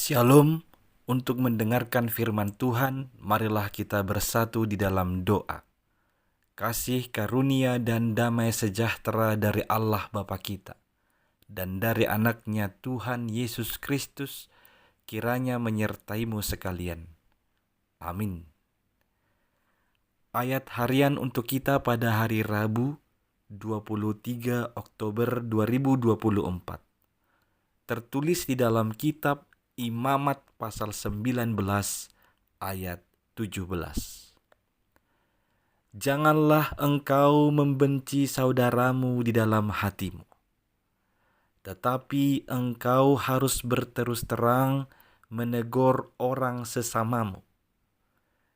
Shalom. Untuk mendengarkan firman Tuhan, marilah kita bersatu di dalam doa. Kasih karunia dan damai sejahtera dari Allah Bapa kita dan dari anaknya Tuhan Yesus Kristus kiranya menyertaimu sekalian. Amin. Ayat harian untuk kita pada hari Rabu 23 Oktober 2024 tertulis di dalam kitab Imamat pasal 19 ayat 17. Janganlah engkau membenci saudaramu di dalam hatimu, tetapi engkau harus berterus terang menegur orang sesamamu.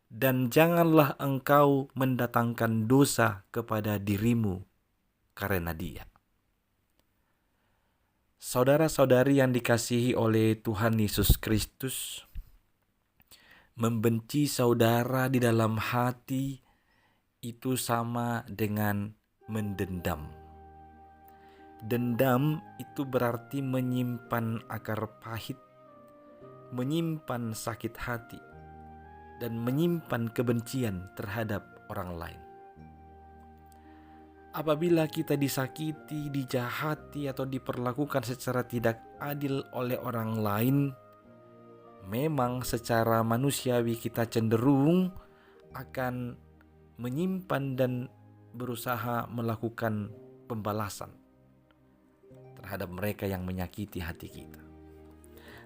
Dan janganlah engkau mendatangkan dosa kepada dirimu karena dia. Saudara-saudari yang dikasihi oleh Tuhan Yesus Kristus, membenci saudara di dalam hati itu sama dengan mendendam. Dendam itu berarti menyimpan akar pahit, menyimpan sakit hati, dan menyimpan kebencian terhadap orang lain. Apabila kita disakiti, dijahati, atau diperlakukan secara tidak adil oleh orang lain, memang secara manusiawi kita cenderung akan menyimpan dan berusaha melakukan pembalasan terhadap mereka yang menyakiti hati kita.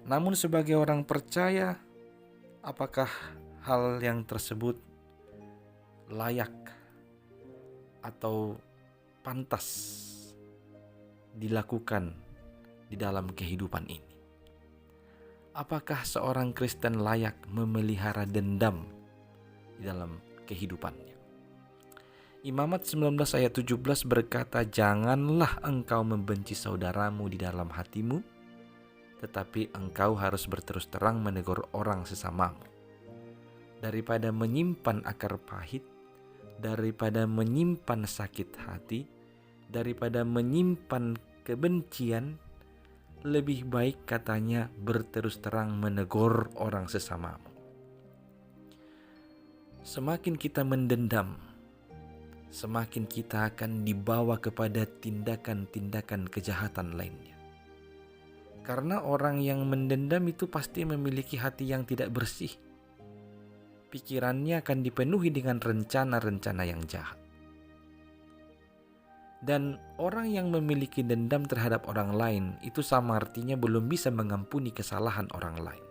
Namun sebagai orang percaya, apakah hal yang tersebut layak atau pantas dilakukan di dalam kehidupan ini? Apakah seorang Kristen layak memelihara dendam di dalam kehidupannya? Imamat 19 ayat 17 berkata, janganlah engkau membenci saudaramu di dalam hatimu, tetapi engkau harus berterus terang menegur orang sesamamu. Daripada menyimpan akar pahit, daripada menyimpan sakit hati, daripada menyimpan kebencian, lebih baik katanya berterus terang menegur orang sesamamu. Semakin kita mendendam, semakin kita akan dibawa kepada tindakan-tindakan kejahatan lainnya. Karena orang yang mendendam itu pasti memiliki hati yang tidak bersih. Pikirannya akan dipenuhi dengan rencana-rencana yang jahat. Dan orang yang memiliki dendam terhadap orang lain itu sama artinya belum bisa mengampuni kesalahan orang lain.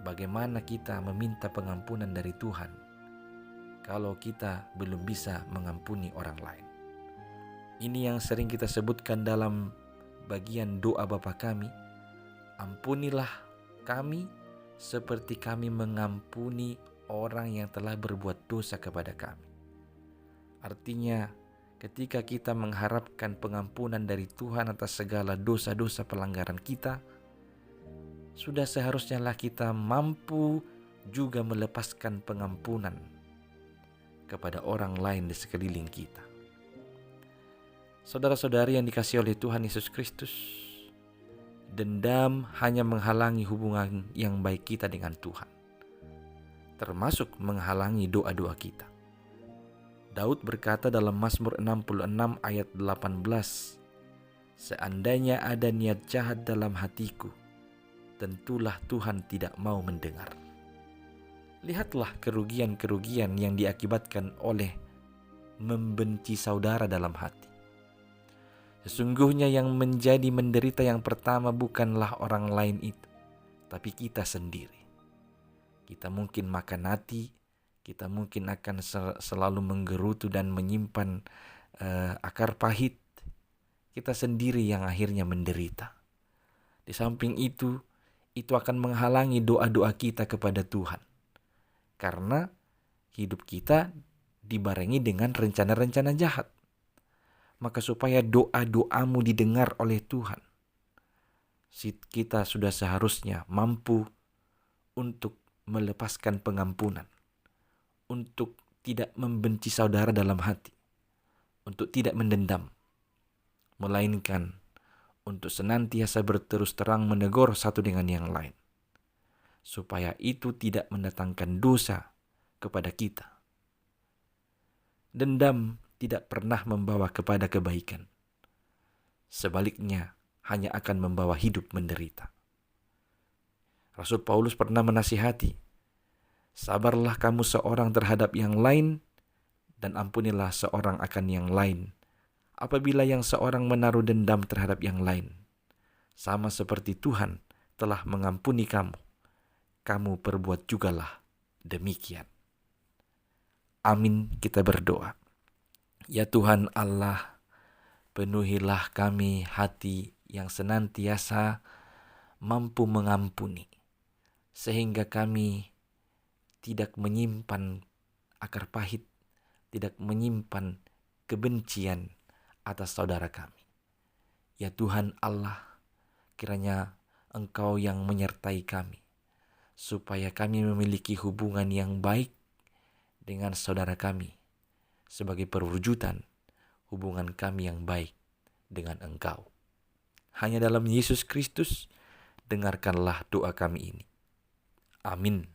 Bagaimana kita meminta pengampunan dari Tuhan kalau kita belum bisa mengampuni orang lain? Ini yang sering kita sebutkan dalam bagian doa Bapa kami. Ampunilah kami seperti kami mengampuni orang yang telah berbuat dosa kepada kami. Artinya, ketika kita mengharapkan pengampunan dari Tuhan atas segala dosa-dosa pelanggaran kita, sudah seharusnya lah kita mampu juga melepaskan pengampunan kepada orang lain di sekeliling kita. Saudara-saudari yang dikasihi oleh Tuhan Yesus Kristus, dendam hanya menghalangi hubungan yang baik kita dengan Tuhan, termasuk menghalangi doa-doa kita. Daud berkata dalam Mazmur 66 ayat 18, seandainya ada niat jahat dalam hatiku, tentulah Tuhan tidak mau mendengar. Lihatlah kerugian-kerugian yang diakibatkan oleh membenci saudara dalam hati. Sesungguhnya yang menjadi menderita yang pertama bukanlah orang lain itu, tapi kita sendiri. Kita mungkin makan hati, kita mungkin akan selalu menggerutu dan menyimpan akar pahit. Kita sendiri yang akhirnya menderita. Di samping itu akan menghalangi doa-doa kita kepada Tuhan. Karena hidup kita dibarengi dengan rencana-rencana jahat. Maka supaya doa-doamu didengar oleh Tuhan, kita sudah seharusnya mampu untuk melepaskan pengampunan, untuk tidak membenci saudara dalam hati, untuk tidak mendendam, melainkan untuk senantiasa berterus terang menegur satu dengan yang lain, supaya itu tidak mendatangkan dosa kepada kita. Dendam tidak pernah membawa kepada kebaikan. Sebaliknya, hanya akan membawa hidup menderita. Rasul Paulus pernah menasihati, sabarlah kamu seorang terhadap yang lain, dan ampunilah seorang akan yang lain. Apabila yang seorang menaruh dendam terhadap yang lain, sama seperti Tuhan telah mengampuni kamu, kamu perbuat jugalah demikian. Amin, kita berdoa. Ya Tuhan Allah, penuhilah kami hati yang senantiasa mampu mengampuni, sehingga kami tidak menyimpan akar pahit, tidak menyimpan kebencian atas saudara kami. Ya Tuhan Allah, kiranya Engkau yang menyertai kami, supaya kami memiliki hubungan yang baik dengan saudara kami, sebagai perwujudan hubungan kami yang baik dengan Engkau. Hanya dalam Yesus Kristus, dengarkanlah doa kami ini. Amin.